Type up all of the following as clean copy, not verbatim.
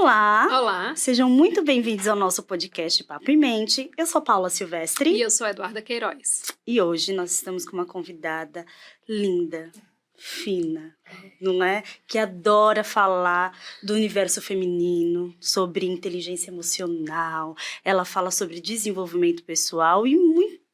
Olá! Olá! Sejam muito bem-vindos ao nosso podcast Papo em Mente. Eu sou Paula Silvestre. E eu sou Eduarda Queiroz. E hoje nós estamos com uma convidada linda, fina, não é? Que adora falar do universo feminino, sobre inteligência emocional. Ela fala sobre desenvolvimento pessoal e muito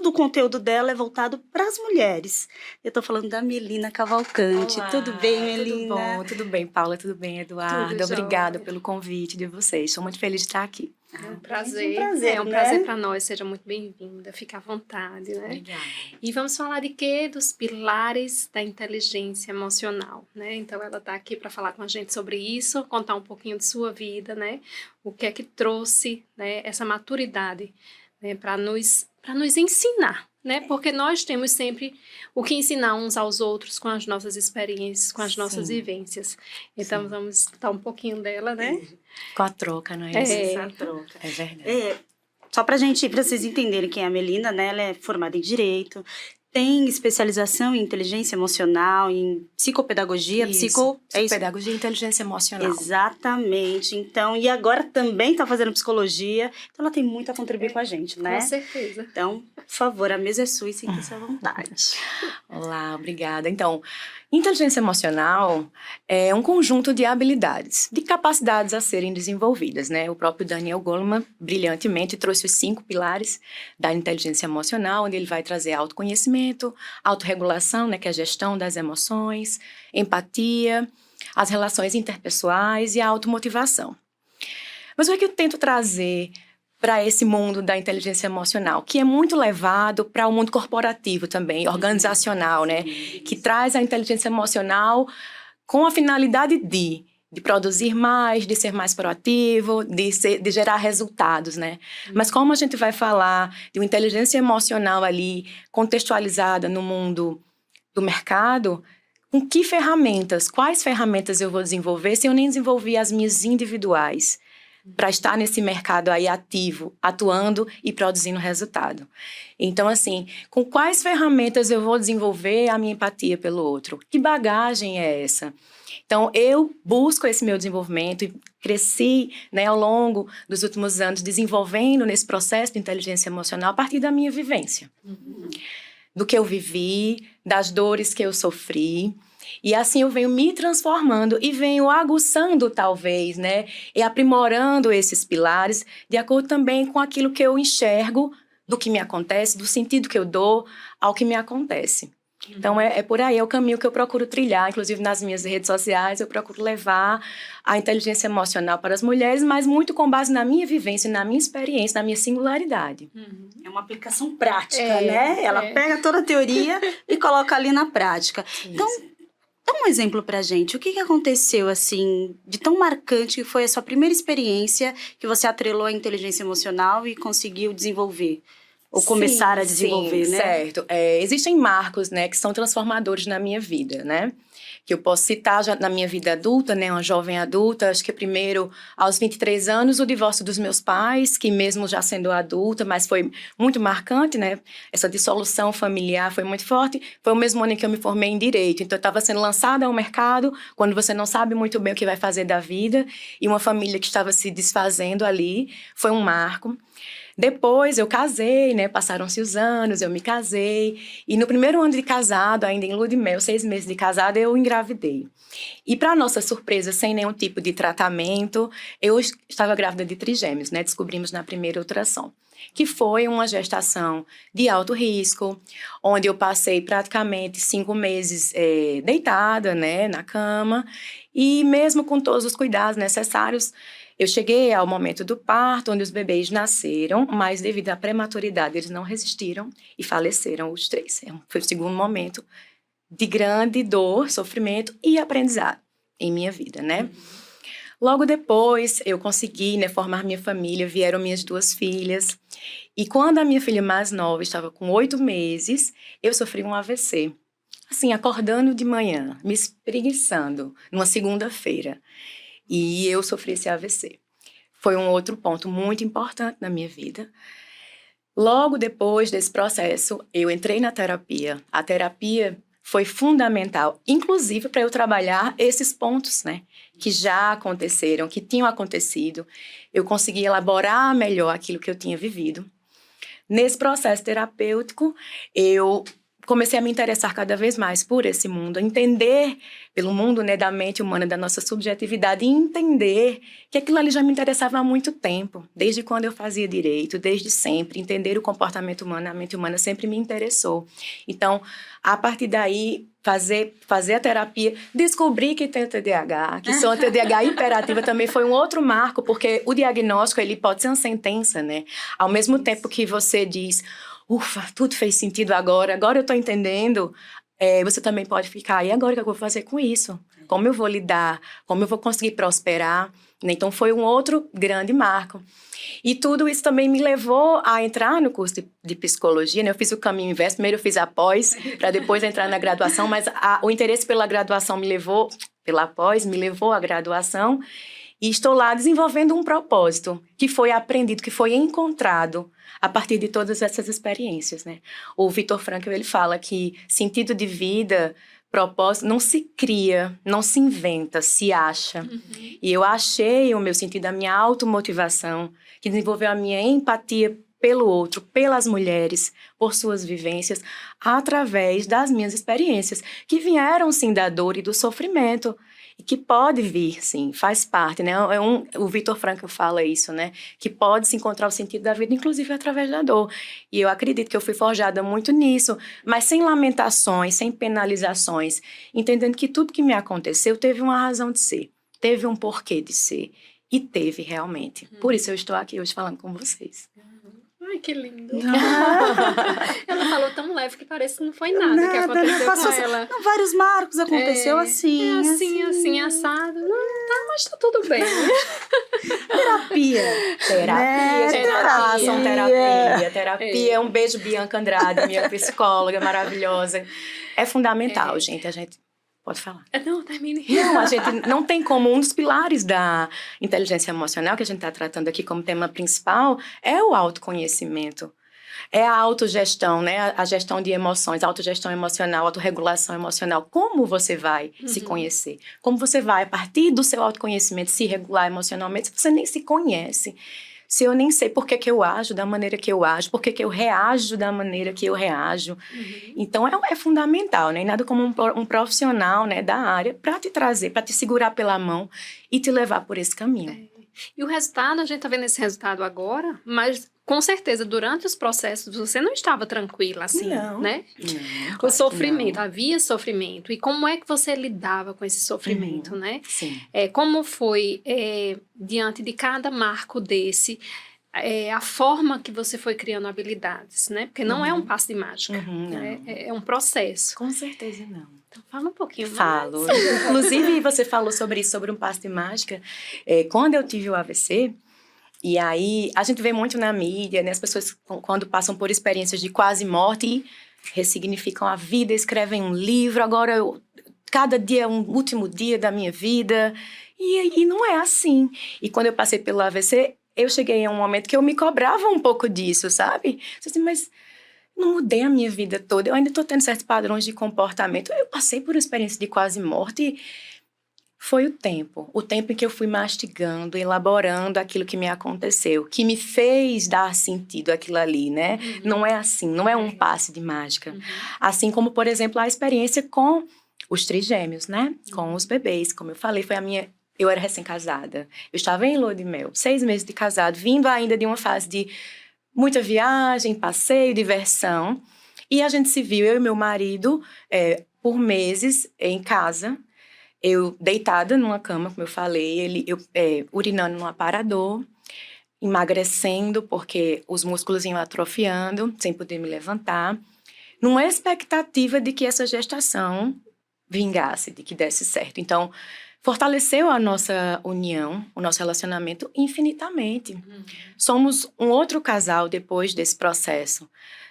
do conteúdo dela é voltado para as mulheres. Eu tô falando da Melina Cavalcante. Olá, tudo bem, Melina? Tudo bom, tudo bem, Paula, tudo bem, Eduarda? Tudo Obrigada jóia. pelo convite de vocês. Estou muito feliz de estar aqui. É um prazer. É um né? prazer para nós. Seja muito bem-vinda. Fique à vontade, né? Obrigada. E vamos falar de quê? Dos pilares da inteligência emocional, né? Então, ela está aqui para falar com a gente sobre isso, contar um pouquinho de sua vida, né? O que é que trouxe, né, essa maturidade, né, para nos ensinar, né? Porque nós temos sempre o que ensinar uns aos outros com as nossas experiências, com as nossas vivências. Então, vamos escutar um pouquinho dela, né? Com a troca, não é É. isso? Essa troca. É verdade. Só pra vocês entenderem quem é a Melina, né? Ela é formada em Direito, tem especialização em inteligência emocional, em psicopedagogia, Isso. é isso? Psicopedagogia e inteligência emocional. Exatamente. Então, e agora também tá fazendo psicologia, então ela tem muito a contribuir com a gente, né? Com certeza. Então, por favor, a mesa é sua e sinta-se à vontade. Olá, obrigada. Então, inteligência emocional é um conjunto de habilidades, de capacidades a serem desenvolvidas, né? O próprio Daniel Goleman, brilhantemente, trouxe os 5 pilares da inteligência emocional, onde ele vai trazer autoconhecimento, autorregulação, né, que é a gestão das emoções, empatia, as relações interpessoais e a automotivação. Mas o que eu tento trazer para esse mundo da inteligência emocional, que é muito levado para o mundo corporativo também, organizacional, né? Que traz a inteligência emocional com a finalidade de produzir mais, de ser mais proativo, de gerar resultados, né? Mas como a gente vai falar de uma inteligência emocional ali contextualizada no mundo do mercado, com que ferramentas, quais ferramentas eu vou desenvolver se eu nem desenvolvi as minhas individuais? Para estar nesse mercado aí ativo, atuando e produzindo resultado. Então, assim, com quais ferramentas eu vou desenvolver a minha empatia pelo outro? Que bagagem é essa? Então, eu busco esse meu desenvolvimento e cresci, né, ao longo dos últimos anos desenvolvendo nesse processo de inteligência emocional a partir da minha vivência. Do que eu vivi, das dores que eu sofri. E assim eu venho me transformando e venho aguçando, talvez, né? E aprimorando esses pilares de acordo também com aquilo que eu enxergo do que me acontece, do sentido que eu dou ao que me acontece. Então, é por aí, é o caminho que eu procuro trilhar. Inclusive, nas minhas redes sociais, eu procuro levar a inteligência emocional para as mulheres, mas muito com base na minha vivência, na minha experiência, na minha singularidade. É uma aplicação prática, né? Ela pega toda a teoria e coloca ali na prática. Isso. Então, dá um exemplo pra gente. O que aconteceu, assim, de tão marcante que foi a sua primeira experiência que você atrelou à inteligência emocional e conseguiu desenvolver? Ou começar a desenvolver, né? Certo. Existem marcos, né, que são transformadores na minha vida, né? Que eu posso citar já na minha vida adulta, né, uma jovem adulta, acho que primeiro, aos 23 anos, o divórcio dos meus pais, que mesmo já sendo adulta, mas foi muito marcante, né? Essa dissolução familiar foi muito forte. Foi o mesmo ano em que eu me formei em Direito, então eu estava sendo lançada ao mercado, quando você não sabe muito bem o que vai fazer da vida, e uma família que estava se desfazendo ali, foi um marco. Depois eu casei, né? Passaram-se os anos, eu me casei. E no primeiro ano de casado, ainda em lua de mel, 6 meses de casado, eu engravidei. E para nossa surpresa, sem nenhum tipo de tratamento, eu estava grávida de trigêmeos, né? Descobrimos na primeira ultrassom. Que foi uma gestação de alto risco, onde eu passei praticamente 5 meses deitada, né? Na cama. E mesmo com todos os cuidados necessários, eu cheguei ao momento do parto, onde os bebês nasceram, mas devido à prematuridade, eles não resistiram e faleceram os 3. Foi o segundo momento de grande dor, sofrimento e aprendizado em minha vida, né? Logo depois, eu consegui, né, formar minha família, vieram minhas 2 filhas. E quando a minha filha mais nova estava com 8 meses, eu sofri um AVC. Assim, acordando de manhã, me espreguiçando, numa segunda-feira. E eu sofri esse AVC. Foi um outro ponto muito importante na minha vida. Logo depois desse processo, eu entrei na terapia. A terapia foi fundamental, inclusive para eu trabalhar esses pontos, né, que já aconteceram, que tinham acontecido. Eu consegui elaborar melhor aquilo que eu tinha vivido. Nesse processo terapêutico, eu comecei a me interessar cada vez mais por esse mundo, a entender pelo mundo, né, da mente humana, da nossa subjetividade, e entender que aquilo ali já me interessava há muito tempo, desde quando eu fazia direito, desde sempre. Entender o comportamento humano, a mente humana sempre me interessou. Então, a partir daí, fazer a terapia, descobrir que tenho TDAH, que sou TDAH hiperativa também foi um outro marco, porque o diagnóstico, ele pode ser uma sentença, né? Ao mesmo tempo que você diz, ufa, tudo fez sentido agora eu estou entendendo, você também pode ficar, e agora o que eu vou fazer com isso? Como eu vou lidar? Como eu vou conseguir prosperar? Então, foi um outro grande marco. E tudo isso também me levou a entrar no curso de psicologia, né? Eu fiz o caminho inverso, primeiro eu fiz a pós, para depois entrar na graduação, mas o interesse pela graduação pela pós me levou à graduação, e estou lá desenvolvendo um propósito que foi aprendido, que foi encontrado a partir de todas essas experiências, né? O Viktor Frankl, ele fala que sentido de vida, propósito, não se cria, não se inventa, se acha. E eu achei o meu sentido, a minha automotivação, que desenvolveu a minha empatia pelo outro, pelas mulheres, por suas vivências, através das minhas experiências, que vieram, sim, da dor e do sofrimento, e que pode vir, sim, faz parte, né? O Viktor Frankl fala isso, né? Que pode se encontrar o sentido da vida, inclusive através da dor. E eu acredito que eu fui forjada muito nisso, mas sem lamentações, sem penalizações, entendendo que tudo que me aconteceu teve uma razão de ser, teve um porquê de ser, e teve realmente. Por isso eu estou aqui hoje falando com vocês. Ai, que lindo. Ela falou tão leve que parece que não foi nada que aconteceu com ela. Não, vários marcos aconteceu assim. Assim, assado. Não, tá, mas tá tudo bem. Terapia. Terapia. Um beijo, Bianca Andrade, minha psicóloga maravilhosa. É fundamental, gente. A gente pode falar. Não, termine. Não, a gente não tem como. Um dos pilares da inteligência emocional, que a gente está tratando aqui como tema principal, é o autoconhecimento. É a autogestão, né? A gestão de emoções, autogestão emocional, autorregulação emocional. Como você vai se conhecer? Como você vai, a partir do seu autoconhecimento, se regular emocionalmente, se você nem se conhece? Se eu nem sei por que eu ajo da maneira que eu ajo, por que eu reajo da maneira que eu reajo. Então, é fundamental, né? E nada como um profissional, né, da área para te trazer, para te segurar pela mão e te levar por esse caminho. E o resultado, a gente tá vendo esse resultado agora, mas com certeza, durante os processos, você não estava tranquila assim, não, né? Não, o sofrimento, havia sofrimento. E como é que você lidava com esse sofrimento, né? Sim. Como foi, diante de cada marco desse, a forma que você foi criando habilidades, né? Porque não é um passe de mágica, né? É um processo. Com certeza não. Então, fala um pouquinho mais. Falo. Inclusive, você falou sobre isso, sobre um passe de mágica. Quando eu tive o AVC, e aí a gente vê muito na mídia, né? As pessoas, quando passam por experiências de quase morte, ressignificam a vida, escrevem um livro, agora cada dia é um último dia da minha vida. E não é assim. E quando eu passei pelo AVC, eu cheguei a um momento que eu me cobrava um pouco disso, sabe? Assim, mas não mudei a minha vida toda, eu ainda estou tendo certos padrões de comportamento. Eu passei por uma experiência de quase morte e foi o tempo em que eu fui mastigando, elaborando aquilo que me aconteceu, que me fez dar sentido àquilo ali, né? Não é assim, não é um passe de mágica. Assim como, por exemplo, a experiência com os trigêmeos, né? Com os bebês, como eu falei, foi a minha... Eu era recém-casada, eu estava em lua de mel, 6 meses de casado, vindo ainda de uma fase de muita viagem, passeio, diversão. E a gente se viu, eu e meu marido, por meses em casa. Eu deitada numa cama, como eu falei, eu urinando num aparador, emagrecendo, porque os músculos iam atrofiando, sem poder me levantar, numa expectativa de que essa gestação vingasse, de que desse certo. Então, fortaleceu a nossa união, o nosso relacionamento infinitamente. Somos um outro casal depois desse processo,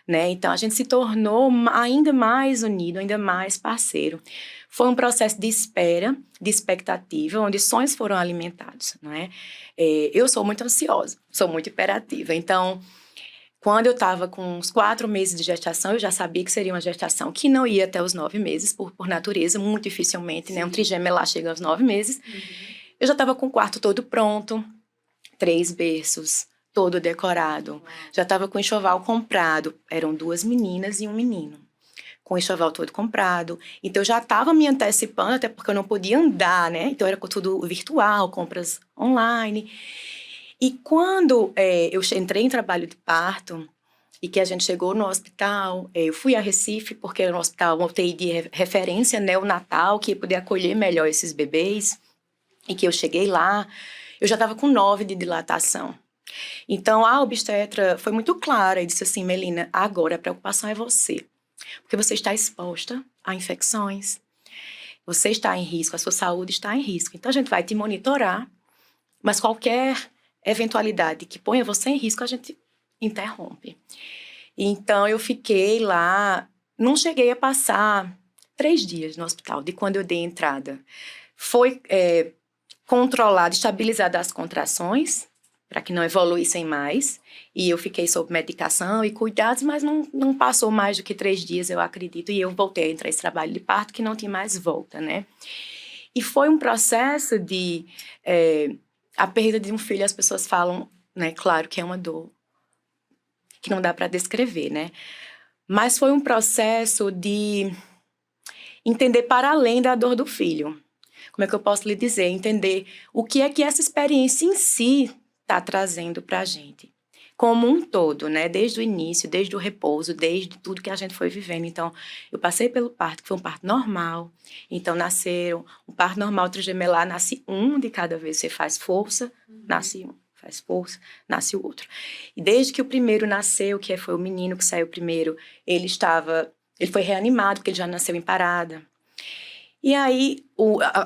né? Então, a gente se tornou ainda mais unido, ainda mais parceiro. Foi um processo de espera, de expectativa, onde sonhos foram alimentados, não é? Eu sou muito ansiosa, sou muito hiperativa. Então, Quando eu estava com uns 4 meses de gestação, eu já sabia que seria uma gestação que não ia até os 9 meses, por natureza, muito dificilmente, né? Um trigêmeo lá chega aos 9 meses. Eu já estava com o quarto todo pronto, 3 berços, todo decorado. Já estava com o enxoval comprado. Eram 2 meninas e um menino. Com o enxoval todo comprado. Então, eu já estava me antecipando, até porque eu não podia andar, né? Então, era tudo virtual, compras online. E quando eu entrei em trabalho de parto e que a gente chegou no hospital, eu fui a Recife, porque era um hospital, uma UTI de referência neonatal, que ia poder acolher melhor esses bebês. E que eu cheguei lá, eu já estava com 9 de dilatação. Então, a obstetra foi muito clara e disse assim, Melina, agora a preocupação é você. Porque você está exposta a infecções, você está em risco, a sua saúde está em risco. Então, a gente vai te monitorar, mas qualquer eventualidade que ponha você em risco, a gente interrompe. Então, eu fiquei lá, não cheguei a passar 3 dias no hospital, de quando eu dei entrada. Foi controlado, estabilizado as contrações, para que não evoluíssem mais. E eu fiquei sob medicação e cuidados, mas não passou mais do que 3 dias, eu acredito. E eu voltei a entrar nesse trabalho de parto que não tinha mais volta, né? E foi um processo de... a perda de um filho, as pessoas falam, né? Claro que é uma dor que não dá para descrever, né? Mas foi um processo de entender para além da dor do filho. Como é que eu posso lhe dizer? Entender o que é que essa experiência em si está trazendo para a gente. Como um todo, né? Desde o início, desde o repouso, desde tudo que a gente foi vivendo. Então, eu passei pelo parto, que foi um parto normal. Então, nasceram, um parto normal trigemelar, nasce um de cada vez. Você faz força, nasce um. Faz força, nasce o outro. E desde que o primeiro nasceu, que foi o menino que saiu primeiro, ele foi reanimado, porque ele já nasceu em parada. E aí,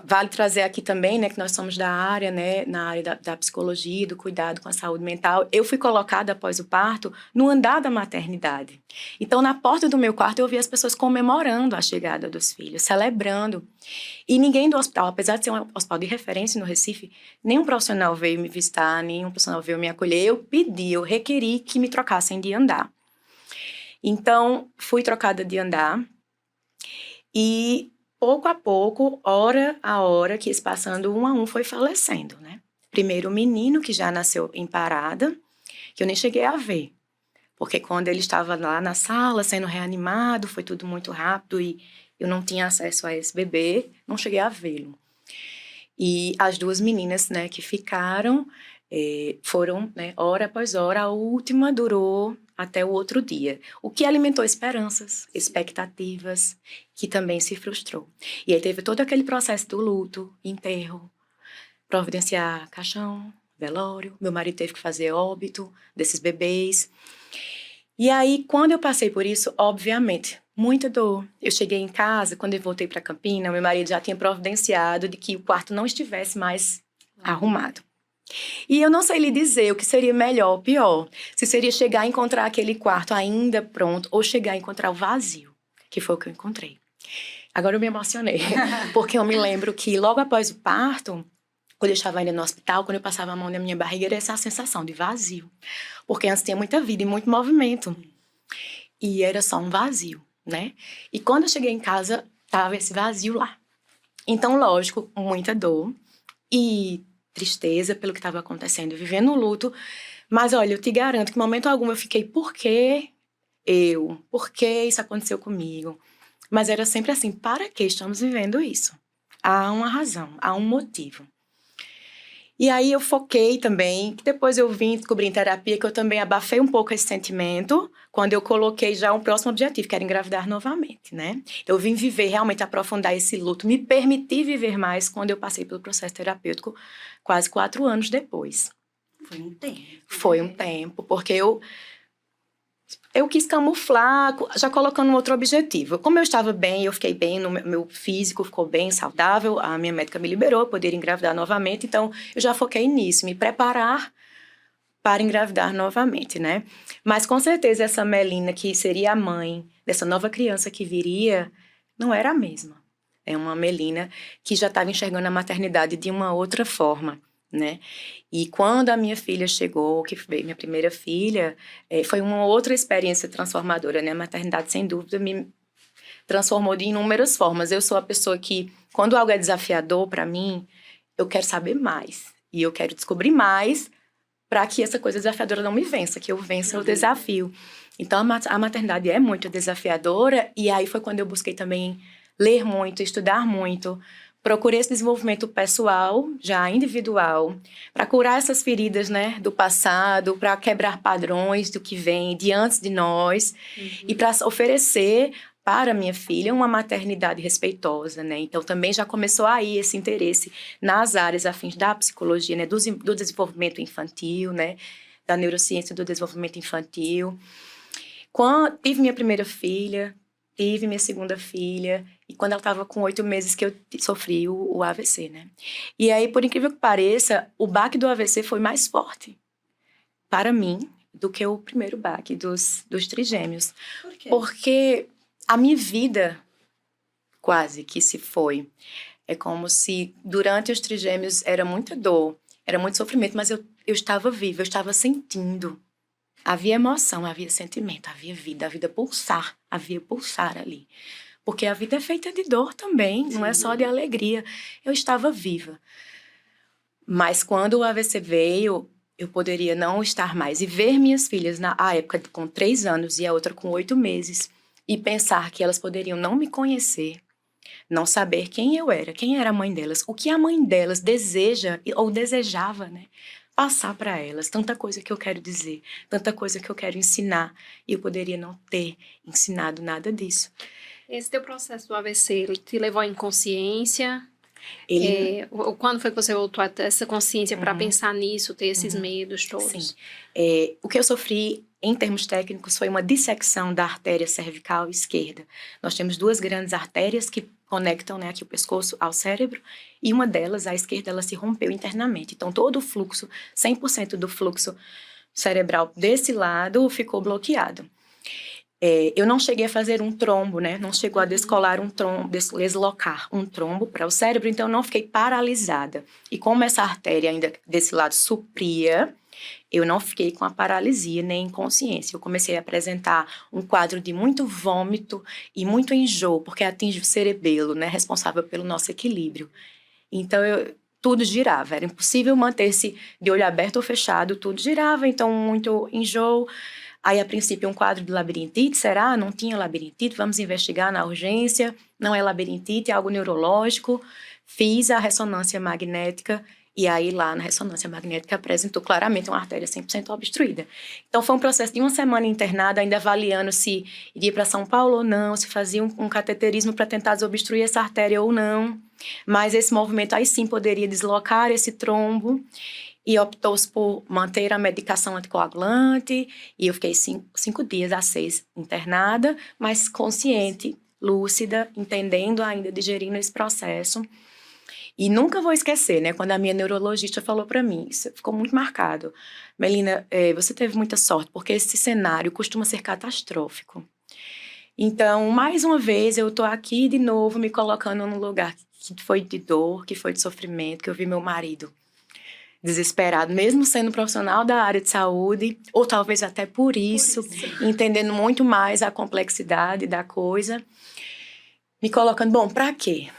vale trazer aqui também, né, que nós somos da área, né, na área da psicologia, do cuidado com a saúde mental. Eu fui colocada após o parto no andar da maternidade. Então, na porta do meu quarto, eu vi as pessoas comemorando a chegada dos filhos, celebrando. E ninguém do hospital, apesar de ser um hospital de referência no Recife, nenhum profissional veio me visitar, nenhum profissional veio me acolher. Eu requeri que me trocassem de andar. Então, fui trocada de andar e... pouco a pouco, hora a hora, que esse passando um a um foi falecendo, né? Primeiro o menino, que já nasceu em parada, que eu nem cheguei a ver. Porque quando ele estava lá na sala, sendo reanimado, foi tudo muito rápido e eu não tinha acesso a esse bebê, não cheguei a vê-lo. E as 2 meninas, né, que ficaram, foram, né, hora após hora, a última durou até o outro dia. O que alimentou esperanças, expectativas, que também se frustrou. E aí teve todo aquele processo do luto, enterro, providenciar caixão, velório. Meu marido teve que fazer óbito desses bebês. E aí, quando eu passei por isso, obviamente, muita dor. Eu cheguei em casa, quando eu voltei para Campina, meu marido já tinha providenciado de que o quarto não estivesse mais arrumado. E eu não sei lhe dizer o que seria melhor ou pior. Se seria chegar a encontrar aquele quarto ainda pronto ou chegar a encontrar o vazio, que foi o que eu encontrei. Agora eu me emocionei, porque eu me lembro que logo após o parto, quando eu estava ainda no hospital, quando eu passava a mão na minha barriga, era essa sensação de vazio. Porque antes tinha muita vida e muito movimento. E era só um vazio, né? E quando eu cheguei em casa, estava esse vazio lá. Então, lógico, muita dor e tristeza pelo que estava acontecendo, vivendo o luto. Mas, olha, eu te garanto que em momento algum eu fiquei, por que eu? Por que isso aconteceu comigo? Mas era sempre assim, para que estamos vivendo isso? Há uma razão, há um motivo. E aí eu foquei também, que depois eu vim descobrir em terapia que eu também abafei um pouco esse sentimento, quando eu coloquei já um próximo objetivo, que era engravidar novamente, né? Eu vim viver, realmente aprofundar esse luto, me permitir viver mais quando eu passei pelo processo terapêutico, quase 4 anos depois. Foi um tempo. Foi um tempo, porque eu quis camuflar, já colocando outro objetivo. Como eu estava bem, eu fiquei bem, meu físico ficou bem, saudável, a minha médica me liberou, poder engravidar novamente, então eu já foquei nisso, me preparar para engravidar novamente, né? Mas com certeza essa Melina, que seria a mãe dessa nova criança que viria, não era a mesma. É uma Melina que já estava enxergando a maternidade de uma outra forma. né? E quando a minha filha chegou, que foi minha primeira filha, foi uma outra experiência transformadora, né? A maternidade, sem dúvida, me transformou de inúmeras formas. Eu sou a pessoa que, quando algo é desafiador para mim, eu quero saber mais. E eu quero descobrir mais para que essa coisa desafiadora não me vença, que eu vença o desafio. Então, a maternidade é muito desafiadora. E aí foi quando eu busquei também ler muito, estudar muito. Procurei esse desenvolvimento pessoal, já individual, para curar essas feridas, né, do passado, para quebrar padrões do que vem de antes de nós e para oferecer para minha filha uma maternidade respeitosa, né? Então também já começou aí esse interesse nas áreas afins da psicologia, né, do desenvolvimento infantil, né, da neurociência do desenvolvimento infantil. Quando tive minha primeira filha, tive minha segunda filha, e quando ela estava com 8 meses que eu sofri o AVC, né? E aí, por incrível que pareça, o baque do AVC foi mais forte para mim do que o primeiro baque dos trigêmeos. Por quê? Porque a minha vida quase que se foi. É como se durante os trigêmeos era muita dor, era muito sofrimento, mas eu estava viva, eu estava sentindo. Havia emoção, havia sentimento, havia vida, a vida pulsar, havia pulsar ali. Porque a vida é feita de dor também, não é só de alegria. Eu estava viva. Mas quando o AVC veio, eu poderia não estar mais. E ver minhas filhas, na época com 3 anos e a outra com 8 meses, e pensar que elas poderiam não me conhecer, não saber quem eu era, quem era a mãe delas, o que a mãe delas deseja ou desejava, né? Passar para elas, tanta coisa que eu quero dizer, tanta coisa que eu quero ensinar, e eu poderia não ter ensinado nada disso. Esse teu processo do AVC, ele te levou à inconsciência? Quando foi que você voltou a ter essa consciência para pensar nisso, ter esses medos todos? Sim. O que eu sofri, em termos técnicos, foi uma dissecção da artéria cervical esquerda. Nós temos 2 grandes artérias que conectam, né, aqui o pescoço ao cérebro, e uma delas, a esquerda, ela se rompeu internamente. Então, todo o fluxo, 100% do fluxo cerebral desse lado ficou bloqueado. Eu não cheguei a fazer um trombo, né? Não chegou a descolar um trombo, deslocar um trombo para o cérebro, então eu não fiquei paralisada. E como essa artéria ainda desse lado supria, eu não fiquei com a paralisia nem inconsciência. Eu comecei a apresentar um quadro de muito vômito e muito enjoo, porque atinge o cerebelo, né? Responsável pelo nosso equilíbrio. Então, tudo girava. Era impossível manter-se de olho aberto ou fechado, tudo girava, então muito enjoo. Aí, a princípio, um quadro de labirintite, será? Não tinha labirintite, vamos investigar na urgência. Não é labirintite, é algo neurológico. Fiz a ressonância magnética e aí lá na ressonância magnética apresentou claramente uma artéria 100% obstruída. Então, foi um processo de 1 semana internada, ainda avaliando se iria para São Paulo ou não, se fazia um cateterismo para tentar desobstruir essa artéria ou não. Mas esse movimento aí sim poderia deslocar esse trombo. E optou-se por manter a medicação anticoagulante, e eu fiquei 5 dias a 6 internada, mas consciente, lúcida, entendendo ainda, digerindo esse processo. E nunca vou esquecer, né, quando a minha neurologista falou para mim, isso ficou muito marcado. Melina, você teve muita sorte, porque esse cenário costuma ser catastrófico. Então, mais uma vez, eu tô aqui de novo me colocando num lugar que foi de dor, que foi de sofrimento, que eu vi meu marido desesperado, mesmo sendo profissional da área de saúde, ou talvez até por isso, entendendo muito mais a complexidade da coisa, me colocando, bom, para quê?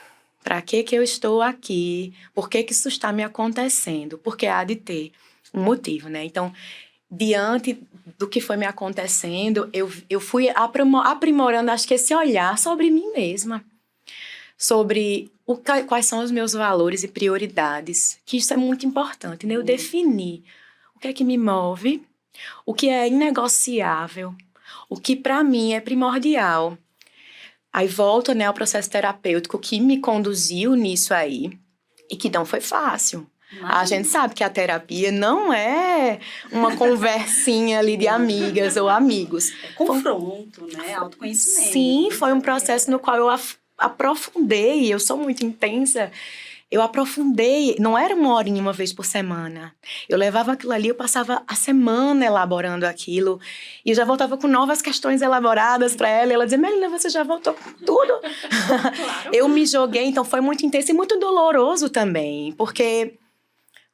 Para que eu estou aqui? Por que isso está me acontecendo? Porque há de ter um motivo, né? Então, diante do que foi me acontecendo, eu fui aprimorando, acho que esse olhar sobre mim mesma, sobre quais são os meus valores e prioridades, que isso é muito importante, né? Eu definir o que é que me move, o que é inegociável, o que para mim é primordial. Aí volto, né, ao processo terapêutico que me conduziu nisso aí e que não foi fácil. A gente sabe que a terapia não é uma conversinha ali de amigas ou amigos. É confronto, né? Autoconhecimento. Sim, foi um processo no qual eu aprofundei, eu sou muito intensa, eu aprofundei, não era 1 horinha uma vez por semana. Eu levava aquilo ali, eu passava a semana elaborando aquilo, e eu já voltava com novas questões elaboradas para ela, e ela dizia, Melina, você já voltou com tudo? Claro. Eu me joguei, então foi muito intenso e muito doloroso também, porque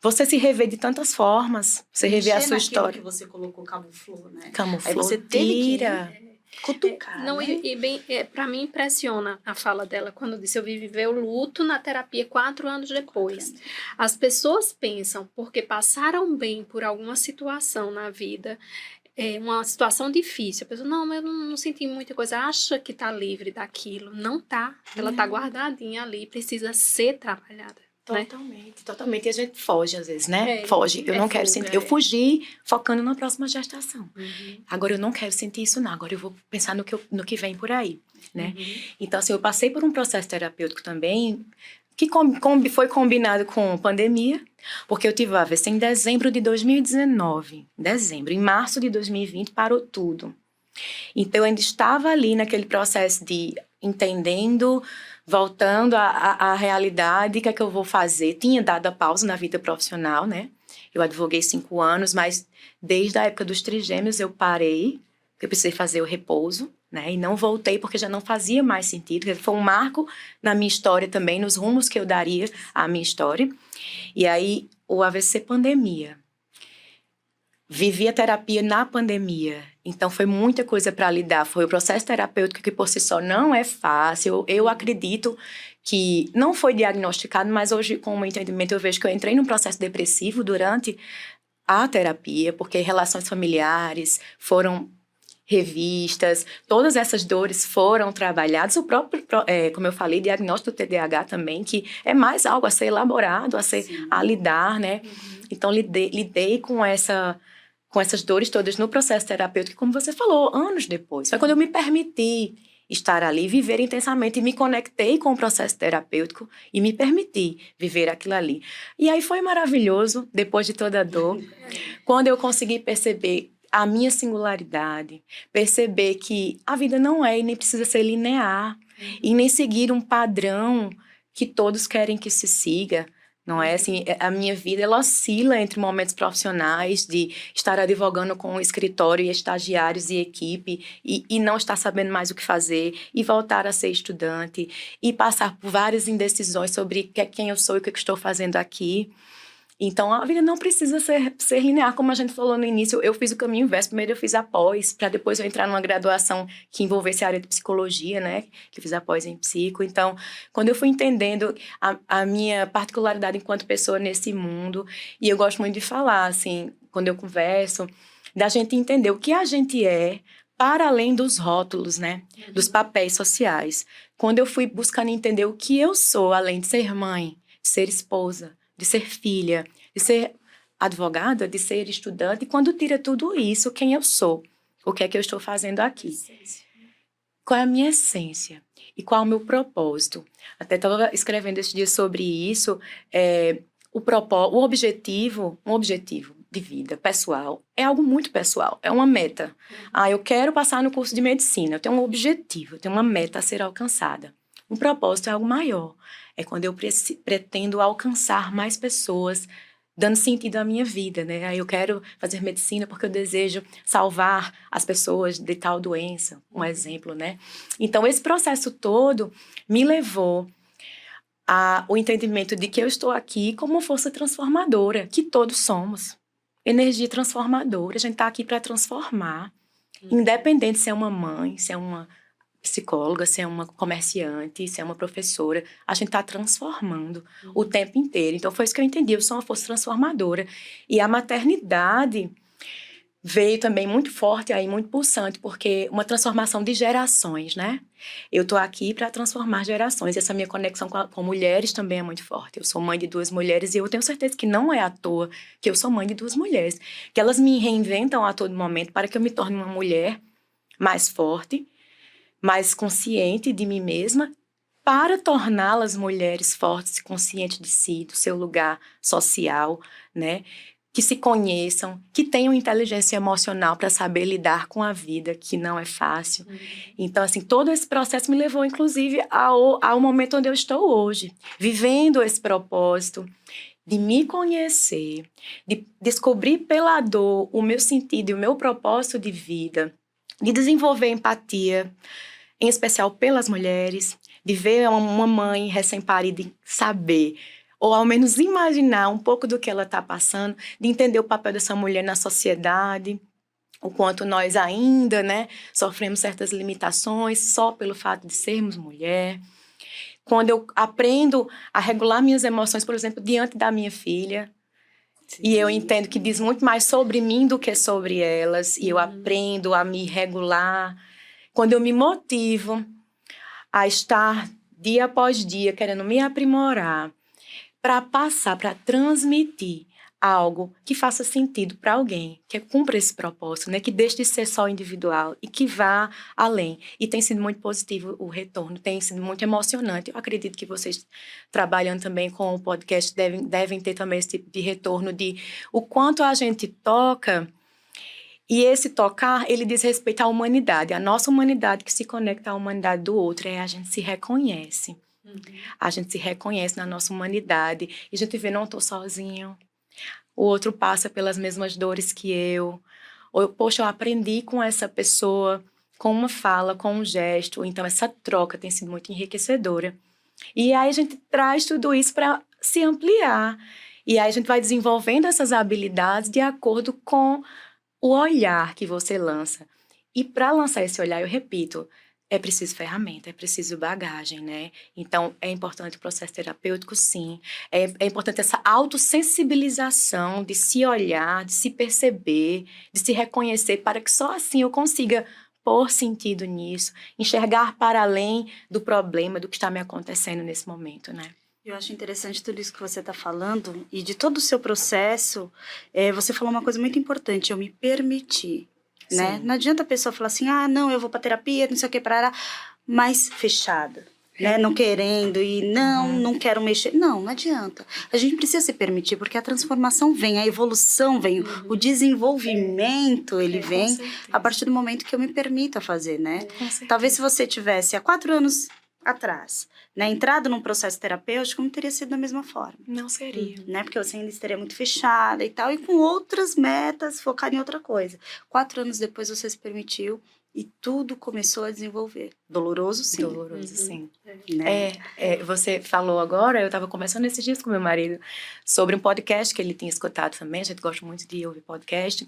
você se revê de tantas formas. Você revê a Mexer sua naquilo história. que você colocou camuflou, né? Camuflou, Aí você teve tira. que cutucar, Não, né? para mim impressiona a fala dela quando disse eu vivi o luto na terapia 4 anos depois. As pessoas pensam, porque passaram bem por alguma situação na vida, uma situação difícil, a pessoa, não, eu não senti muita coisa, acha que tá livre daquilo. Não tá, ela tá guardadinha ali, precisa ser trabalhada. Né? Totalmente, totalmente. E a gente foge às vezes, né? É, Foge. Eu não quero fuga, sentir. Eu fugi focando na próxima gestação. Uhum. Agora eu não quero sentir isso, não. Agora eu vou pensar no que vem por aí, né? Uhum. Então, assim, eu passei por um processo terapêutico também que foi combinado com pandemia, porque eu tive o AVC em dezembro de 2019. Dezembro. Em março de 2020 parou tudo. Então, eu ainda estava ali naquele processo de entendendo, voltando à realidade, o que é que eu vou fazer. Tinha dado a pausa na vida profissional, né? Eu advoguei 5 anos, mas desde a época dos trigêmeos eu parei, porque eu precisei fazer o repouso, né? E não voltei porque já não fazia mais sentido. Foi um marco na minha história também, nos rumos que eu daria à minha história. E aí, o AVC pandemia. Vivi a terapia na pandemia, então foi muita coisa para lidar. Foi o processo terapêutico que por si só não é fácil. Eu acredito que não foi diagnosticado, mas hoje, com o meu entendimento, eu vejo que eu entrei num processo depressivo durante a terapia, porque relações familiares foram revistas, todas essas dores foram trabalhadas. O próprio, como eu falei, diagnóstico do TDAH também, que é mais algo a ser elaborado, a lidar, né? Então, lidei com essas dores todas no processo terapêutico, como você falou, anos depois. Foi quando eu me permiti estar ali, viver intensamente, e me conectei com o processo terapêutico e me permiti viver aquilo ali. E aí foi maravilhoso, depois de toda a dor, quando eu consegui perceber a minha singularidade, perceber que a vida não é e nem precisa ser linear, e nem seguir um padrão que todos querem que se siga. Não é assim, a minha vida ela oscila entre momentos profissionais de estar advogando com o escritório e estagiários e equipe e não estar sabendo mais o que fazer e voltar a ser estudante e passar por várias indecisões sobre quem eu sou e o que eu estou fazendo aqui. Então, a vida não precisa ser linear, como a gente falou no início. Eu fiz o caminho inverso. Primeiro eu fiz a pós, para depois eu entrar numa graduação que envolvesse a área de psicologia, né? Que eu fiz a pós em psico. Então, quando eu fui entendendo a minha particularidade enquanto pessoa nesse mundo, e eu gosto muito de falar, assim, quando eu converso, da gente entender o que a gente é, para além dos rótulos, né? Dos papéis sociais. Quando eu fui buscando entender o que eu sou, além de ser mãe, de ser esposa, de ser filha, de ser advogada, de ser estudante. E quando tira tudo isso, quem eu sou? O que é que eu estou fazendo aqui? Qual é a minha essência? E qual é o meu propósito? Até estava escrevendo esse dia sobre isso. Um objetivo de vida pessoal é algo muito pessoal, é uma meta. Eu quero passar no curso de medicina, eu tenho um objetivo, eu tenho uma meta a ser alcançada. Um propósito é algo maior. É quando eu pretendo alcançar mais pessoas, dando sentido à minha vida, né? Aí eu quero fazer medicina porque eu desejo salvar as pessoas de tal doença, um exemplo, né? Então, esse processo todo me levou ao entendimento de que eu estou aqui como uma força transformadora, que todos somos. Energia transformadora, a gente está aqui para transformar, independente se é uma mãe, se é uma psicóloga, se é uma comerciante, se é uma professora, a gente está transformando o tempo inteiro. Então, foi isso que eu entendi, eu sou uma força transformadora. E a maternidade veio também muito forte, aí, muito pulsante, porque uma transformação de gerações, né? Eu estou aqui para transformar gerações, essa minha conexão com mulheres também é muito forte. Eu sou mãe de 2 mulheres e eu tenho certeza que não é à toa que eu sou mãe de 2 mulheres, que elas me reinventam a todo momento para que eu me torne uma mulher mais forte, mais consciente de mim mesma, para torná-las mulheres fortes e conscientes de si, do seu lugar social, né? Que se conheçam, que tenham inteligência emocional para saber lidar com a vida, que não é fácil. Então, assim, todo esse processo me levou, inclusive, ao momento onde eu estou hoje, vivendo esse propósito de me conhecer, de descobrir pela dor o meu sentido e o meu propósito de vida, de desenvolver empatia, em especial pelas mulheres, de ver uma mãe recém-parida e saber ou ao menos imaginar um pouco do que ela está passando, de entender o papel dessa mulher na sociedade, o quanto nós ainda, né, sofremos certas limitações só pelo fato de sermos mulher. Quando eu aprendo a regular minhas emoções, por exemplo, diante da minha filha, sim, e eu entendo que diz muito mais sobre mim do que sobre elas, e eu aprendo a me regular. Quando eu me motivo a estar dia após dia querendo me aprimorar, para passar, para transmitir algo que faça sentido para alguém, que cumpra esse propósito, né? Que deixe de ser só individual e que vá além. E tem sido muito positivo o retorno, tem sido muito emocionante. Eu acredito que vocês, trabalhando também com o podcast, devem ter também esse tipo de retorno de o quanto a gente toca. E esse tocar, ele diz respeito à humanidade, a nossa humanidade que se conecta à humanidade do outro, a gente se reconhece. A gente se reconhece na nossa humanidade e a gente vê, não estou sozinho. O outro passa pelas mesmas dores que eu. Ou, poxa, eu aprendi com essa pessoa, com uma fala, com um gesto. Então, essa troca tem sido muito enriquecedora. E aí a gente traz tudo isso para se ampliar. E aí a gente vai desenvolvendo essas habilidades de acordo com o olhar que você lança. E para lançar esse olhar, eu repito, é preciso ferramenta, é preciso bagagem, né? Então, é importante o processo terapêutico, sim. É importante essa autossensibilização de se olhar, de se perceber, de se reconhecer, para que só assim eu consiga pôr sentido nisso, enxergar para além do problema, do que está me acontecendo nesse momento, né? Eu acho interessante tudo isso que você está falando, e de todo o seu processo, você falou uma coisa muito importante, eu me permiti. Né? Não adianta a pessoa falar assim, não, eu vou pra terapia, não sei o que, mas fechada, né? Não querendo e não quero mexer. Não adianta. A gente precisa se permitir, porque a transformação vem, a evolução vem, o desenvolvimento, ele vem a partir do momento que eu me permito a fazer, né? Talvez se você tivesse há 4 anos atrás, né, entrado num processo terapêutico, não teria sido da mesma forma. Não seria. Né, porque você ainda estaria muito fechada e tal, e com outras metas, focar em outra coisa. 4 anos depois você se permitiu e tudo começou a desenvolver. Doloroso, sim. Doloroso, sim. Né? Você falou agora, eu estava conversando esses dias com meu marido sobre um podcast que ele tinha escutado também, a gente gosta muito de ouvir podcast,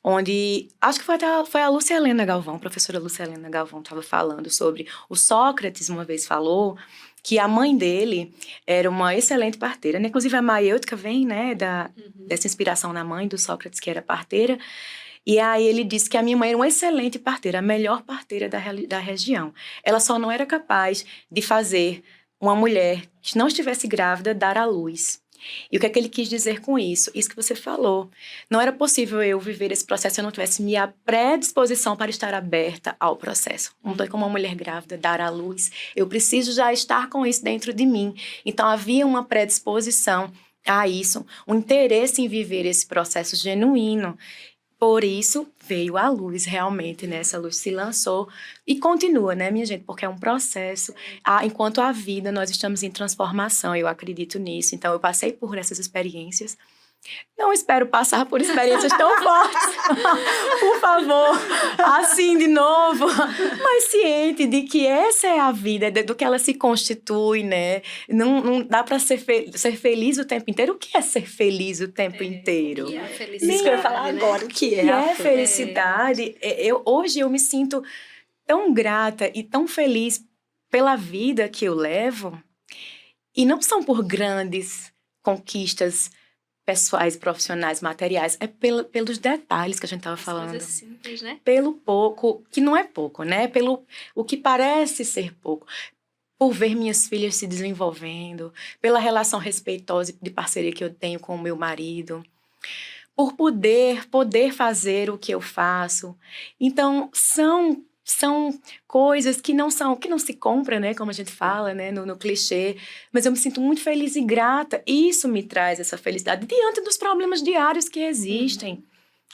onde, acho que foi a Lúcia Helena Galvão, a professora Lúcia Helena Galvão estava falando sobre o Sócrates, uma vez falou que a mãe dele era uma excelente parteira, né? Inclusive a maiêutica vem, né, dessa inspiração na mãe do Sócrates, que era parteira. E aí ele disse que a minha mãe era uma excelente parteira, a melhor parteira da região. Ela só não era capaz de fazer uma mulher que não estivesse grávida dar à luz. E o que é que ele quis dizer com isso? Isso que você falou. Não era possível eu viver esse processo se eu não tivesse minha predisposição para estar aberta ao processo. Não tem como uma mulher grávida dar à luz. Eu preciso já estar com isso dentro de mim. Então havia uma predisposição a isso, um interesse em viver esse processo genuíno. Por isso, veio a luz realmente, né? Essa luz se lançou e continua, né, minha gente? Porque é um processo. Enquanto a vida, nós estamos em transformação, eu acredito nisso. Então, eu passei por essas experiências. Não espero passar por experiências tão fortes, por favor, assim de novo, mas ciente de que essa é a vida, do que ela se constitui, né? Não dá para ser feliz o tempo inteiro. O que é ser feliz o tempo inteiro? O que é a felicidade? Isso que eu ia falar agora, o que é a felicidade? Hoje eu me sinto tão grata e tão feliz pela vida que eu levo, e não são por grandes conquistas pessoais, profissionais, materiais, é pelos detalhes que a gente estava falando. Coisas simples, né? Pelo pouco, que não é pouco, né? Pelo o que parece ser pouco. Por ver minhas filhas se desenvolvendo, pela relação respeitosa de parceria que eu tenho com o meu marido, por poder fazer o que eu faço. Então, são coisas que não se compra, né, como a gente fala, né, no clichê, mas eu me sinto muito feliz e grata. Isso me traz essa felicidade diante dos problemas diários que existem,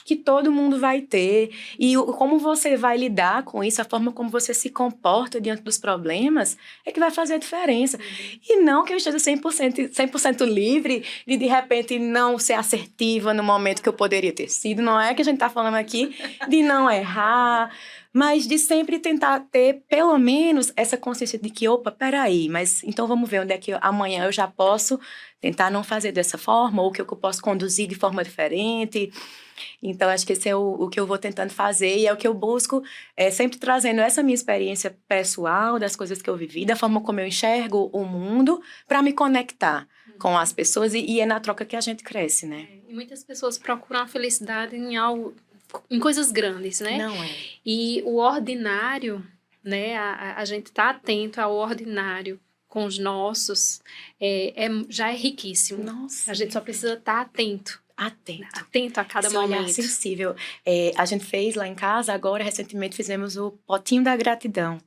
que todo mundo vai ter. E como você vai lidar com isso, a forma como você se comporta diante dos problemas, é que vai fazer a diferença. E não que eu esteja 100% livre de repente, não ser assertiva no momento que eu poderia ter sido. Não é que a gente está falando aqui de não errar, mas de sempre tentar ter, pelo menos, essa consciência de que, opa, peraí, mas então vamos ver onde é que amanhã eu já posso tentar não fazer dessa forma, ou que eu posso conduzir de forma diferente. Então, acho que esse é o que eu vou tentando fazer e é o que eu busco, sempre trazendo essa minha experiência pessoal, das coisas que eu vivi, da forma como eu enxergo o mundo, para me conectar com as pessoas e é na troca que a gente cresce, né? E muitas pessoas procuram a felicidade em algo, em coisas grandes, né? Não é. E o ordinário, né? A gente tá atento ao ordinário com os nossos, já é riquíssimo. Nossa. A gente só precisa estar atento a cada Esse olhar momento. sensível. A gente fez lá em casa, agora, recentemente, fizemos o potinho da gratidão,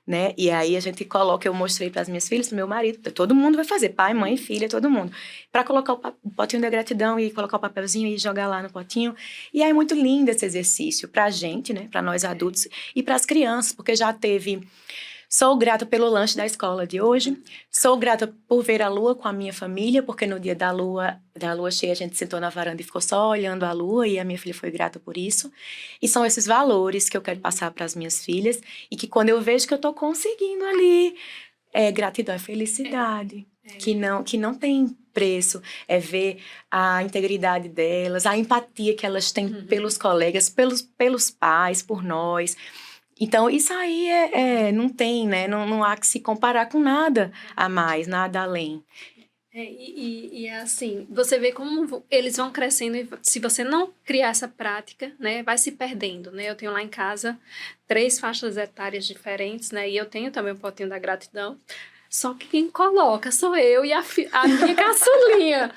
né? E aí a gente coloca, eu mostrei para as minhas filhas, para meu marido, todo mundo vai fazer, pai, mãe, filha, todo mundo. Para colocar o potinho da gratidão e colocar o papelzinho e jogar lá no potinho. E aí é muito lindo esse exercício para a gente, né? Para nós adultos e para as crianças, porque já teve... Sou grata pelo lanche da escola de hoje. Sou grata por ver a lua com a minha família, porque no dia da lua cheia a gente sentou na varanda e ficou só olhando a lua e a minha filha foi grata por isso. E são esses valores que eu quero passar para as minhas filhas e que quando eu vejo que eu estou conseguindo ali, gratidão é felicidade, que não tem preço, é ver a integridade delas, a empatia que elas têm pelos colegas, pelos pais, por nós. Então, isso aí não tem, né? Não há que se comparar com nada a mais, nada além. E assim, você vê como eles vão crescendo e se você não criar essa prática, né, vai se perdendo, né? Eu tenho lá em casa 3 faixas etárias diferentes, né? E eu tenho também o potinho da gratidão. Só que quem coloca sou eu e a minha caçulinha.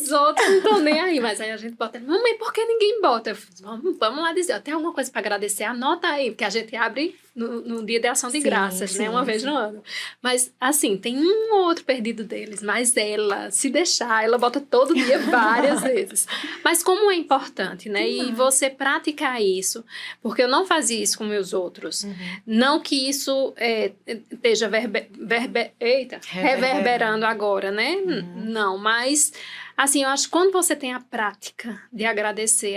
Os outros não estão nem aí. Mas aí a gente bota, mamãe, por que ninguém bota? Eu fiz, vamos lá dizer, tem alguma coisa para agradecer? Anota aí, porque a gente abre no dia de ação de graças, né? Uma vez no ano. Mas, assim, tem um ou outro perdido deles. Mas ela, se deixar, ela bota todo dia várias vezes. Mas como é importante, né? E você praticar isso. Porque eu não fazia isso com meus outros. Não que isso esteja reverberando agora, né? Não, mas... Assim, eu acho que quando você tem a prática de agradecer,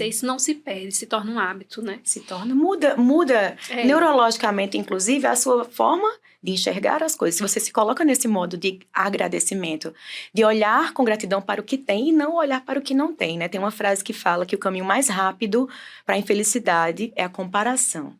isso não se perde, se torna um hábito, né? Se torna, muda neurologicamente, inclusive, a sua forma de enxergar as coisas. Se você se coloca nesse modo de agradecimento, de olhar com gratidão para o que tem e não olhar para o que não tem, né? Tem uma frase que fala que o caminho mais rápido para a infelicidade é a comparação.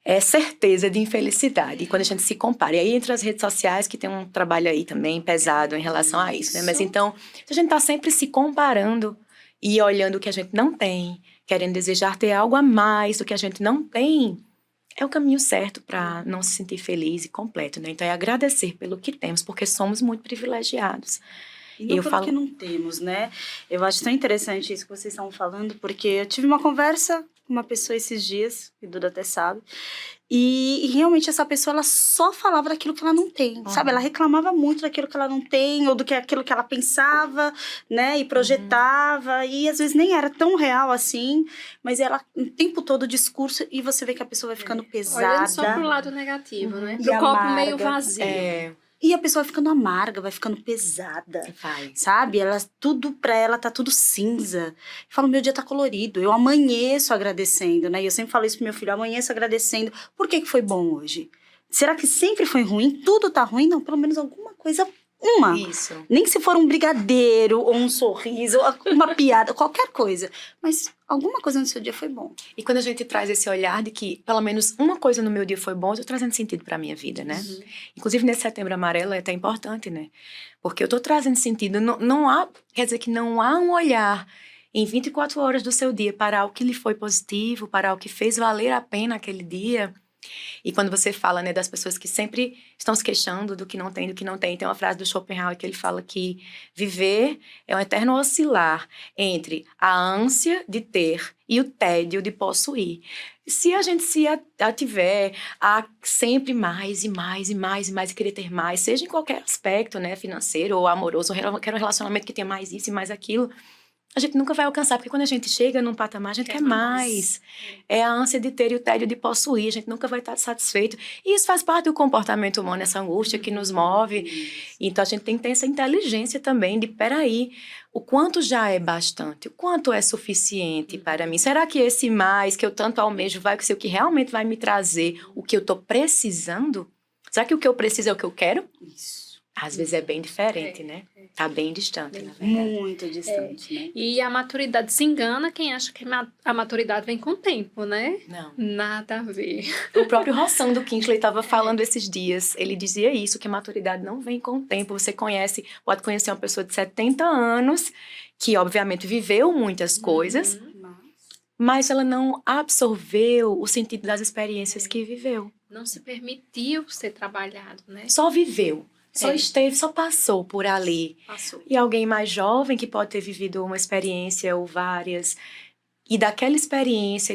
É certeza de infelicidade, quando a gente se compara. E aí, entre as redes sociais, que tem um trabalho aí também pesado em relação a isso, né? Mas então, se a gente tá sempre se comparando e olhando o que a gente não tem, querendo desejar ter algo a mais do que a gente não tem, é o caminho certo para não se sentir feliz e completo, né? Então, é agradecer pelo que temos, porque somos muito privilegiados. E não pelo que não temos, né? Eu acho tão interessante isso que vocês estão falando, porque eu tive uma conversa com uma pessoa esses dias, que o Duda até sabe, e realmente essa pessoa, ela só falava daquilo que ela não tem, sabe? Ela reclamava muito daquilo que ela não tem, ou aquilo que ela pensava, né? E projetava, e às vezes nem era tão real assim, mas ela, o tempo todo, o discurso, e você vê que a pessoa vai ficando pesada. Olhando só pro lado negativo, né? Pro copo meio vazio. E a pessoa vai ficando amarga, vai ficando pesada, sabe? Tudo pra ela tá tudo cinza. Eu falo, meu dia tá colorido, eu amanheço agradecendo, né? E eu sempre falo isso pro meu filho, amanheço agradecendo. Por que foi bom hoje? Será que sempre foi ruim? Tudo tá ruim? Não, pelo menos alguma coisa, Isso. Nem que se for um brigadeiro, ou um sorriso, ou uma piada, qualquer coisa. Mas alguma coisa no seu dia foi bom. E quando a gente traz esse olhar de que pelo menos uma coisa no meu dia foi bom, eu tô trazendo sentido pra minha vida, né? Inclusive nesse Setembro Amarelo é até importante, né? Porque eu tô trazendo sentido, quer dizer que não há um olhar em 24 horas do seu dia para o que lhe foi positivo, para o que fez valer a pena aquele dia. E quando você fala, né, das pessoas que sempre estão se queixando do que não tem, tem uma frase do Schopenhauer que ele fala que viver é um eterno oscilar entre a ânsia de ter e o tédio de possuir. Se a gente se ativer a sempre mais e mais e mais e mais e querer ter mais, seja em qualquer aspecto, né, financeiro ou amoroso, ou quero um relacionamento que tenha mais isso e mais aquilo, a gente nunca vai alcançar, porque quando a gente chega num patamar, a gente quer mais. É a ânsia de ter e o tédio de possuir, a gente nunca vai estar satisfeito. E isso faz parte do comportamento humano, essa angústia que nos move. Então, a gente tem que ter essa inteligência também de, peraí, o quanto já é bastante? O quanto é suficiente para mim? Será que esse mais que eu tanto almejo vai ser o que realmente vai me trazer o que eu estou precisando? Será que o que eu preciso é o que eu quero? Isso. Às vezes é bem diferente, né? Tá bem distante, na verdade. Muito distante, né? E a maturidade se engana quem acha que a maturidade vem com o tempo, né? Não. Nada a ver. O próprio Rossando Kingsley estava falando esses dias. Ele dizia isso, que a maturidade não vem com o tempo. Você pode conhecer uma pessoa de 70 anos, que obviamente viveu muitas coisas, mas ela não absorveu o sentido das experiências que viveu. Não se permitiu ser trabalhado, né? Só viveu. Só esteve, só passou por ali. Passou. E alguém mais jovem que pode ter vivido uma experiência ou várias, e daquela experiência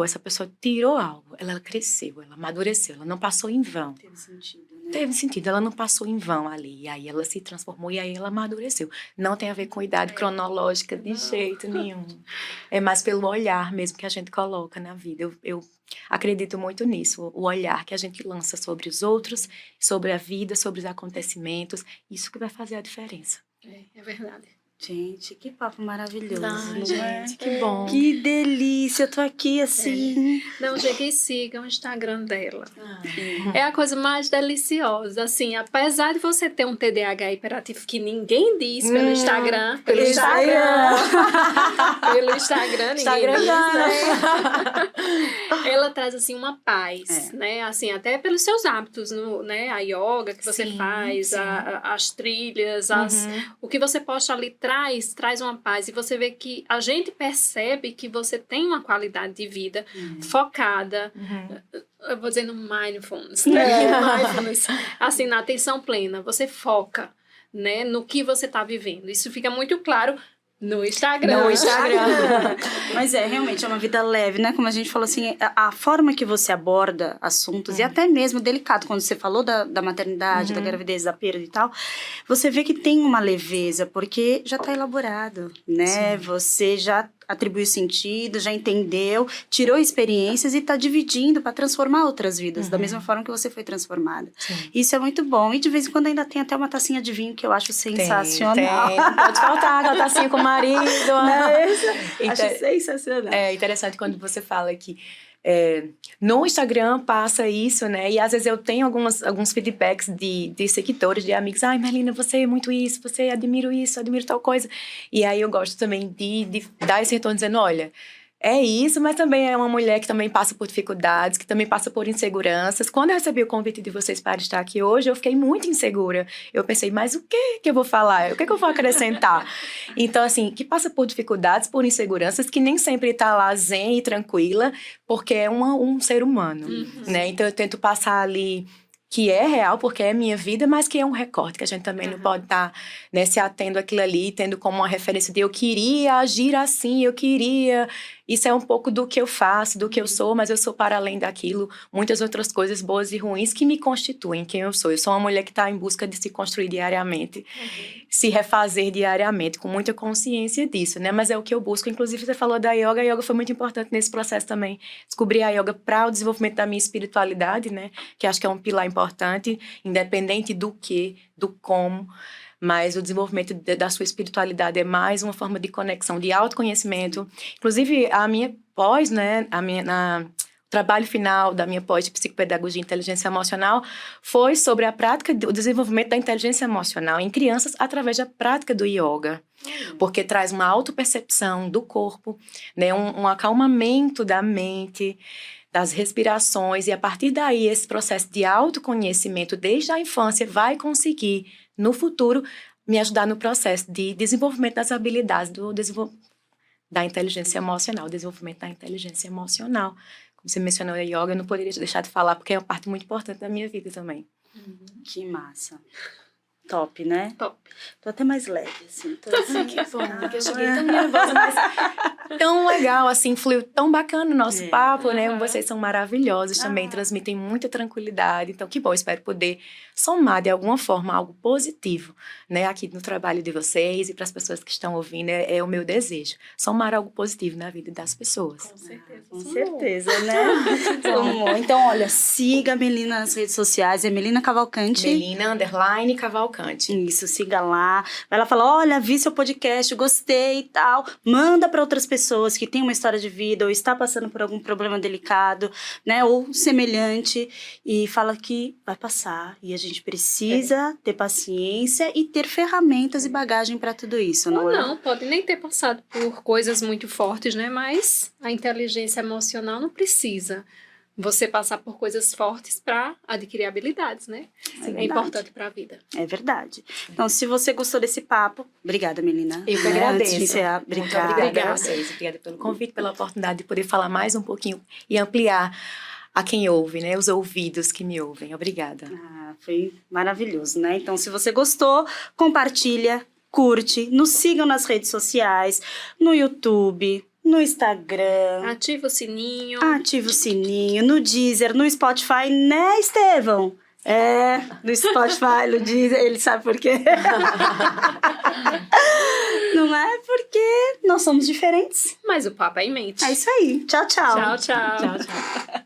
essa pessoa tirou algo. Ela cresceu, ela amadureceu, ela não passou em vão. Teve sentido, né? Teve sentido, ela não passou em vão ali. E aí ela se transformou e aí ela amadureceu. Não tem a ver com idade cronológica de jeito nenhum. É mais pelo olhar mesmo que a gente coloca na vida. Eu acredito muito nisso. O olhar que a gente lança sobre os outros, sobre a vida, sobre os acontecimentos. Isso que vai fazer a diferença. É verdade. Gente, que papo maravilhoso. Ai, não é? gente, Que bom. Que delícia, eu tô aqui assim. Não, cheguei e sigam o Instagram dela. É a coisa mais deliciosa. Assim, apesar de você ter um TDAH hiperativo que ninguém diz pelo Instagram. Pelo Instagram. Pelo Instagram, ninguém diz, né? Ela traz, assim, uma paz, né? Assim, até pelos seus hábitos, né? A yoga que você faz, as trilhas, o que você posta ali traz uma paz. E você vê que a gente percebe que você tem uma qualidade de vida focada, eu vou dizer no mindfulness, né? Mindfulness, assim, na atenção plena. Você foca, né, no que você está vivendo. Isso fica muito claro no Instagram. Mas realmente é uma vida leve, né? Como a gente falou assim, a forma que você aborda assuntos, e até mesmo delicado, quando você falou da maternidade, da gravidez, da perda e tal, você vê que tem uma leveza, porque já está elaborado, né? Você já atribuiu sentido, já entendeu, tirou experiências e está dividindo para transformar outras vidas, da mesma forma que você foi transformada. Isso é muito bom. E de vez em quando ainda tem até uma tacinha de vinho que eu acho sensacional. Tem. Não pode faltar aquela tacinha com o marido. Não é isso? Acho sensacional. É interessante quando você fala que no Instagram passa isso, né? E às vezes eu tenho alguns feedbacks de seguidores, de amigos. Ai, Merlina, você é muito isso, você admiro isso, admiro tal coisa. E aí eu gosto também de dar esse retorno dizendo, olha, é isso, mas também é uma mulher que também passa por dificuldades, que também passa por inseguranças. Quando eu recebi o convite de vocês para estar aqui hoje, eu fiquei muito insegura. Eu pensei, mas o que eu vou falar? O que eu vou acrescentar? Então, assim, que passa por dificuldades, por inseguranças, que nem sempre está lá zen e tranquila, porque é um ser humano, né? Então, eu tento passar ali que é real, porque é minha vida, mas que é um recorte, que a gente também não pode estar, né, se atendo àquilo ali, tendo como uma referência de eu queria agir assim, eu queria... Isso é um pouco do que eu faço, do que eu sou, mas eu sou para além daquilo, muitas outras coisas boas e ruins que me constituem quem eu sou. Eu sou uma mulher que está em busca de se construir diariamente, se refazer diariamente, com muita consciência disso, né? Mas é o que eu busco. Inclusive, você falou da yoga, a yoga foi muito importante nesse processo também. Descobri a yoga para o desenvolvimento da minha espiritualidade, né? Que acho que é um pilar importante, independente do que, do como. Mas o desenvolvimento da sua espiritualidade é mais uma forma de conexão, de autoconhecimento. Inclusive, a minha pós, né, o trabalho final da minha pós de psicopedagogia e inteligência emocional foi sobre a prática do desenvolvimento da inteligência emocional em crianças através da prática do yoga. Porque traz uma autopercepção do corpo, né, um acalmamento da mente, das respirações, e a partir daí esse processo de autoconhecimento desde a infância vai conseguir, no futuro, me ajudar no processo de desenvolvimento das habilidades da inteligência emocional, o desenvolvimento da inteligência emocional. Como você mencionou a yoga, eu não poderia deixar de falar, porque é uma parte muito importante da minha vida também. Que massa. Top, né? Top. Tô até mais leve, assim. Tô assim. Que bom, porque eu cheguei tão nervosa, mas tão legal, assim, fluiu tão bacana o nosso papo, né? Vocês são maravilhosos também, transmitem muita tranquilidade. Então, que bom, espero poder somar de alguma forma algo positivo, né? Aqui no trabalho de vocês e para as pessoas que estão ouvindo, é o meu desejo. Somar algo positivo na vida das pessoas. Com certeza. Com certeza, né? Bom, então, olha, siga a Melina nas redes sociais, é Melina Cavalcante. Melina_Cavalcante. Isso, siga lá. Vai lá falar, olha, vi seu podcast, gostei e tal. Manda para outras pessoas que têm uma história de vida ou está passando por algum problema delicado, né? Ou semelhante. E fala que vai passar. E a gente precisa ter paciência e ter ferramentas e bagagem para tudo isso, não Ou é? não, pode nem ter passado por coisas muito fortes, né? Mas a inteligência emocional não precisa você passar por coisas fortes para adquirir habilidades, né? É importante para a vida. É verdade. Então, se você gostou desse papo, obrigada, Melina. Eu que Né? agradeço. Antes de encerrar, Muito obrigada. obrigada a vocês. Obrigada pelo convite, pela oportunidade de poder falar mais um pouquinho e ampliar a quem ouve, né? Os ouvidos que me ouvem. Obrigada. Foi maravilhoso, né? Então, se você gostou, compartilha, curte, nos sigam nas redes sociais, no YouTube, no Instagram. Ativa o sininho. Ativa o sininho, no Deezer, no Spotify, né, Estevão? É, no Spotify, no Deezer, ele sabe por quê. Não é? Porque nós somos diferentes. Mas o papo é em mente. É isso aí. Tchau, tchau. Tchau, tchau. Tchau, tchau.